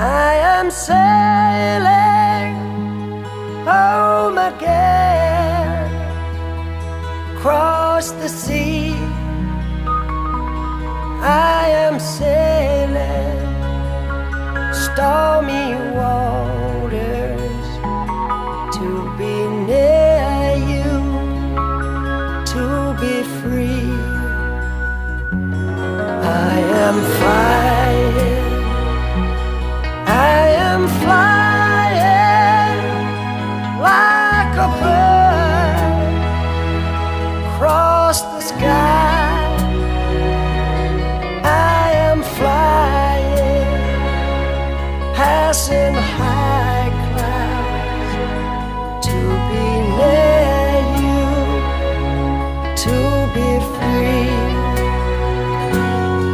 I am sailing home again, across the sea. I am sailing stormy waters to be near you, to be free. I am flying, I am flying like a bird across the sky. I am flying, passing